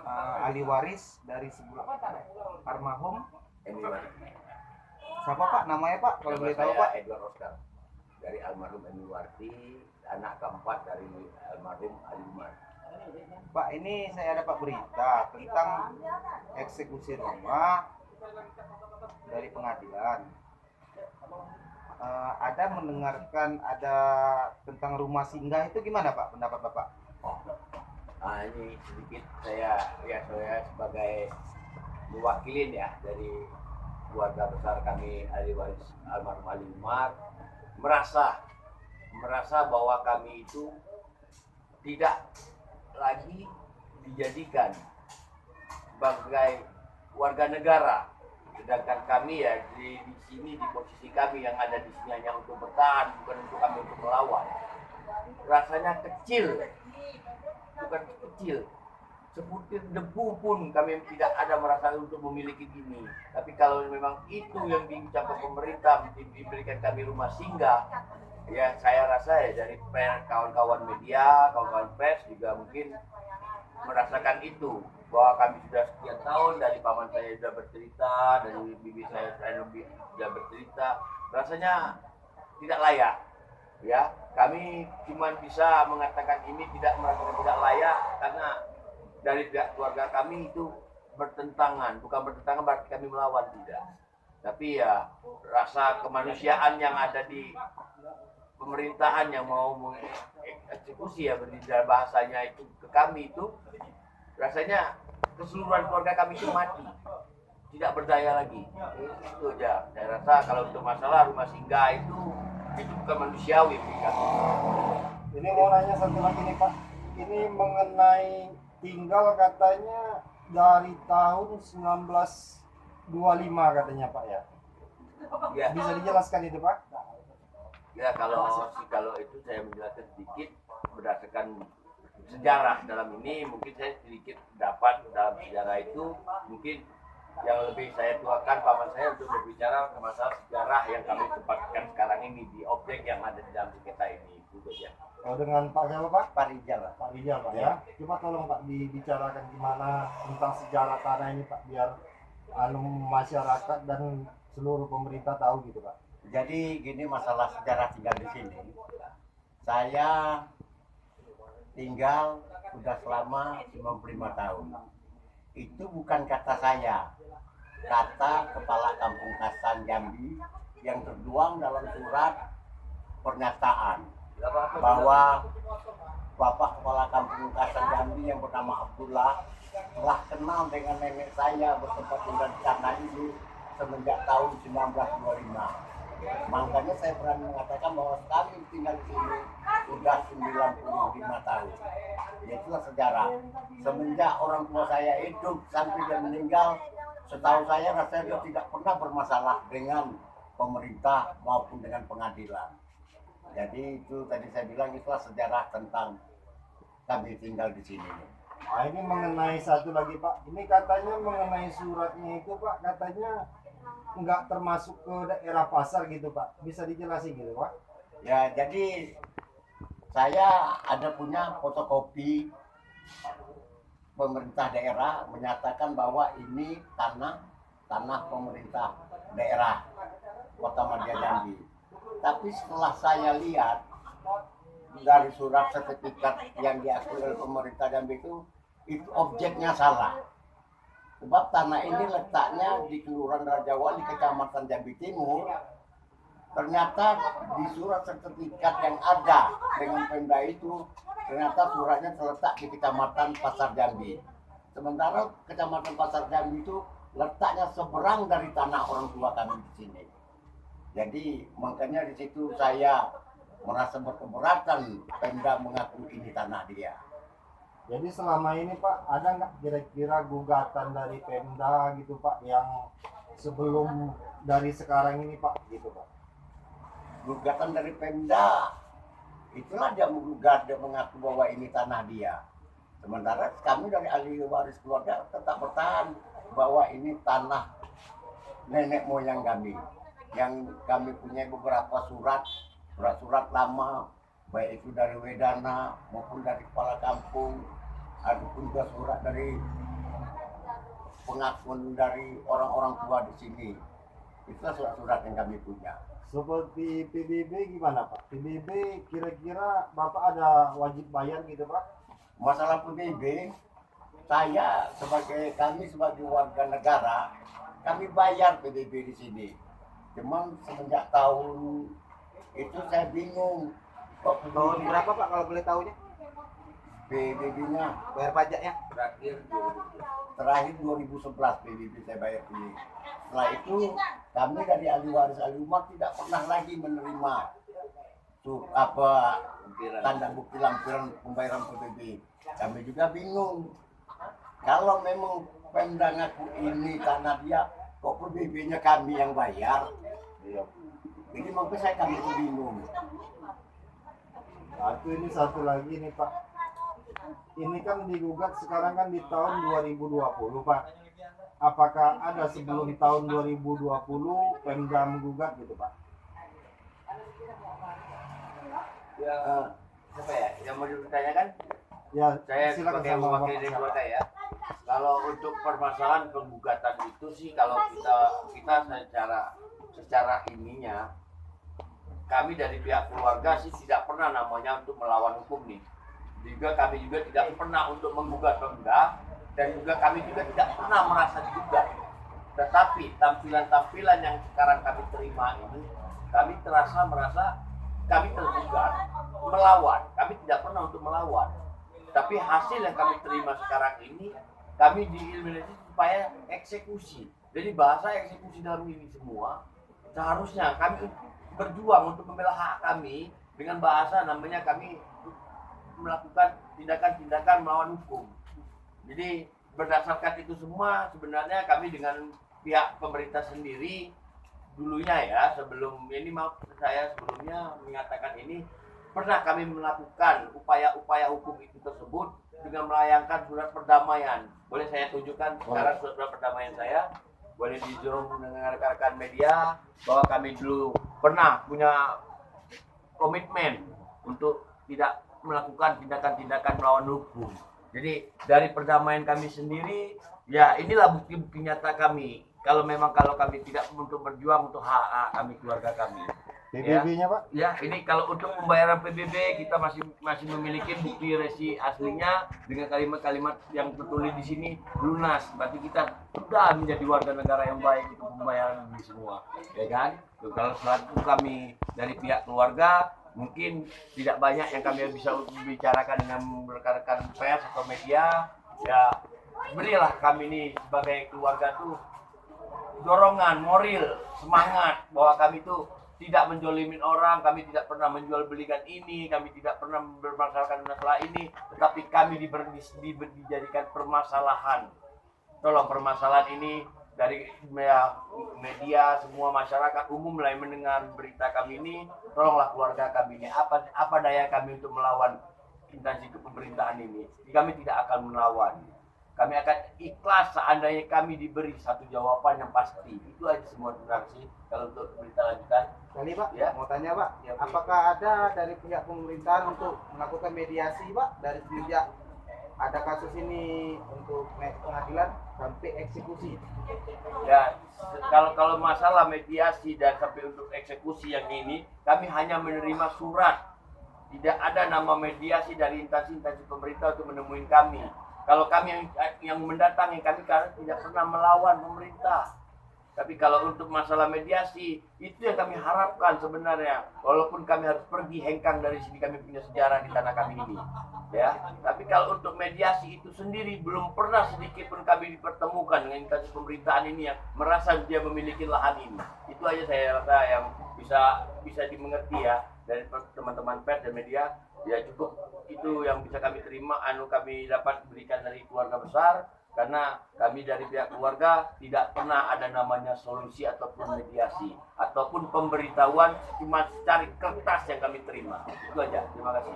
ahli waris dari sebelum almarhum. Eni Warti. Siapa Pak namanya Pak? Kalau Nama boleh tahu saya Pak. Edward Oscar dari almarhum Eni Warti, anak keempat dari almarhum Ali Umar. Pak, ini saya dapat berita tentang eksekusi rumah dari pengadilan. Ada mendengarkan ada tentang rumah singgah, itu gimana Pak pendapat Bapak? Ini sedikit saya sebagai mewakilin ya dari keluarga besar kami ahli waris almarhum Ali Umar merasa bahwa kami itu tidak lagi dijadikan sebagai warga negara, sedangkan kami ya di sini di posisi kami yang ada di sini hanya untuk bertahan, bukan untuk kami untuk melawan. Rasanya kecil, bukan kecil, sebutir debu pun kami tidak ada merasa untuk memiliki ini. Tapi kalau memang itu yang diucapkan pemerintah diberikan kami rumah singgah, ya saya rasa ya dari kawan-kawan media, kawan-kawan pers juga mungkin merasakan itu, bahwa kami sudah sekian tahun, dari paman saya sudah bercerita, dari bibi saya sudah bercerita, rasanya tidak layak. Ya, kami cuma bisa mengatakan ini tidak layak karena dari pihak keluarga kami itu bertentangan, bukan bertentangan berarti kami melawan, tidak. Tapi ya rasa kemanusiaan yang ada di pemerintahan yang mau mengeksekusi ya berbicara bahasanya itu ke kami itu rasanya keseluruhan keluarga kami itu mati, tidak berdaya lagi. Itu aja. Saya rasa kalau untuk masalah rumah singgah itu bukan manusiawi. Ini mau nanya satu lagi nih Pak, ini mengenai tinggal katanya dari tahun 1925 katanya Pak ya. Ya. Bisa dijelaskan itu Pak? Ya kalau itu saya menjelaskan sedikit berdasarkan sejarah dalam ini, mungkin saya sedikit dapat dalam sejarah itu mungkin yang lebih saya tuakan paman saya untuk berbicara ke masalah sejarah yang kami tempatkan sekarang ini di objek yang ada di dalam kita ini itu ya. Oh, dengan Pak siapa Pak? Pak Rijal. Pak Rijal Pak ya. Coba tolong Pak dibicarakan gimana tentang sejarah tanah ini Pak, biar masyarakat dan seluruh pemerintah tahu gitu Pak. Jadi gini, masalah sejarah tinggal di sini. Saya tinggal sudah selama 55 tahun. Itu bukan kata saya, kata Kepala Kampung Kasan Jambi yang tertuang dalam surat pernyataan bahwa Bapak Kepala Kampung Kasan Jambi yang bernama Abdullah telah kenal dengan nenek saya bertempat tinggal di sana ini semenjak tahun 1925. Makanya saya berani mengatakan bahwa kami tinggal di sini sudah 95 tahun. Itulah sejarah. Semenjak orang tua saya hidup sampai dia meninggal, setahu saya rasanya dia tidak pernah bermasalah dengan pemerintah maupun dengan pengadilan. Jadi itu tadi saya bilang itulah sejarah tentang kami tinggal di sini. Nah, ini mengenai satu lagi Pak, ini katanya mengenai suratnya itu Pak, katanya nggak termasuk ke daerah pasar gitu Pak, bisa dijelasin gitu Pak? Ya, jadi saya ada punya fotokopi pemerintah daerah menyatakan bahwa ini tanah pemerintah daerah Kota Madia Jambi. Tapi setelah saya lihat dari surat sertifikat yang diakui oleh pemerintah Jambi itu objeknya salah. Sebab tanah ini letaknya di Kelurahan Rajawali, Kecamatan Jambi Timur. Ternyata di surat sertifikat yang ada dengan Pemda itu, ternyata suratnya terletak di Kecamatan Pasar Jambi. Sementara Kecamatan Pasar Jambi itu letaknya seberang dari tanah orang tua kami di sini. Jadi makanya di situ saya merasa berkeberatan Pemda mengaku ini tanah dia. Jadi selama ini Pak, ada nggak kira-kira gugatan dari Pemda gitu Pak, yang sebelum dari sekarang ini Pak, gitu Pak? Gugatan dari Pemda, itulah dia menggugat, dia mengaku bahwa ini tanah dia. Sementara kami dari ahli waris keluarga tetap bertahan bahwa ini tanah nenek moyang kami. Yang kami punya beberapa surat lama, baik itu dari Wedana maupun dari kepala kampung, ada pun juga surat dari pengakuan dari orang-orang tua di sini. Itulah surat-surat yang kami punya. Seperti PBB gimana Pak? PBB kira-kira Bapak ada wajib bayar gitu Pak? Masalah PBB, kami sebagai warga negara, kami bayar PBB di sini. Cuman semenjak tahun itu saya bingung. Kok Tahun PBB berapa Pak kalau boleh tahunya? PBB-nya Bayar pajaknya? terakhir 2011 PBB saya bayar ini. Setelah itu kami dari ahli waris ahli umat tidak pernah lagi menerima tanda bukti lampiran pembayaran PBB. Kami juga bingung. Kalau memang Pemda ngaku ini karena dia, kok PBB-nya kami yang bayar? Jadi makanya kami itu bingung. Ini satu lagi nih Pak. Ini kan digugat sekarang kan di tahun 2020 Pak. Apakah ada sebelum tahun 2020 Pemda menggugat gitu Pak? Ya, siapa ya yang mau ditanyakan? Ya, Saya silakan sebagai sama wakil Bapak. dari keluarga ya. Kalau untuk permasalahan penggugatan itu sih, kalau kita secara ininya, kami dari pihak keluarga sih tidak pernah namanya untuk melawan hukum nih. Juga kami juga tidak pernah untuk menggugat Pemda, dan juga kami juga tidak pernah merasa digugat. Tetapi tampilan-tampilan yang sekarang kami terima ini, kami merasa kami tergugat melawan. Kami tidak pernah untuk melawan. Tapi hasil yang kami terima sekarang ini, kami dieliminasi supaya eksekusi. Jadi bahasa eksekusi dalam ini semua, seharusnya kami berjuang untuk membela hak kami dengan bahasa namanya kami melakukan tindakan-tindakan melawan hukum. Jadi berdasarkan itu semua sebenarnya kami dengan pihak pemerintah sendiri dulunya ya, sebelum ini saya sebelumnya mengatakan ini, pernah kami melakukan upaya-upaya hukum itu tersebut dengan melayangkan surat perdamaian. Boleh saya tunjukkan sekarang surat perdamaian saya? Boleh di zoom dengan rekan-rekan media bahwa kami dulu pernah punya komitmen untuk tidak melakukan tindakan-tindakan melawan hukum. Jadi dari perdamaian kami sendiri, ya inilah bukti-bukti nyata kami. Kalau kami tidak untuk berjuang untuk hak kami, keluarga kami. PBB-nya Pak? Ya, ini kalau untuk pembayaran PBB kita masih memiliki bukti resi aslinya dengan kalimat-kalimat yang tertulis di sini lunas. Berarti kita sudah menjadi warga negara yang baik untuk pembayaran ini semua, ya kan? Tuh, kalau selaku kami dari pihak keluarga mungkin tidak banyak yang kami bisa bicarakan dengan rekan-rekan pers atau media. Ya, berilah kami ini sebagai keluarga tuh dorongan, moral, semangat bahwa kami tuh tidak menjolimin orang, kami tidak pernah menjual belikan ini, kami tidak pernah bermasalahkan masalah ini, tetapi kami dijadikan permasalahan. Tolong permasalahan ini dari media, semua masyarakat umum mulai mendengar berita kami ini, tolonglah keluarga kami ini. Apa daya kami untuk melawan instansi kepemerintahan ini? Kami tidak akan melawan. Kami akan ikhlas seandainya kami diberi satu jawaban yang pasti. Itu aja semua terima kasih. Kalau untuk berita lanjutan. Kali Pak, Ya. mau tanya Pak, Ya, apakah ada dari pihak pemerintahan untuk melakukan mediasi Pak dari semenjak ada kasus ini untuk naik pengadilan sampai eksekusi? Ya, kalau masalah mediasi dan sampai untuk eksekusi yang ini, kami hanya menerima surat. Tidak ada nama mediasi dari instansi-instansi pemerintah untuk menemui kami. Kalau kami yang mendatangi kami karena tidak pernah melawan pemerintah. Tapi kalau untuk masalah mediasi, itu yang kami harapkan sebenarnya. Walaupun kami harus pergi hengkang dari sini, kami punya sejarah di tanah kami ini. Ya, tapi kalau untuk mediasi itu sendiri belum pernah sedikit pun kami dipertemukan dengan instansi pemerintahan ini yang merasa dia memiliki lahan ini. Itu aja saya rasa yang bisa dimengerti ya dari teman-teman pers dan media. Ya cukup itu yang bisa kami terima, kami dapat berikan dari keluarga besar. Karena kami dari pihak keluarga tidak pernah ada namanya solusi ataupun mediasi ataupun pemberitahuan, cuma cari kertas yang kami terima. Itu aja. Terima kasih.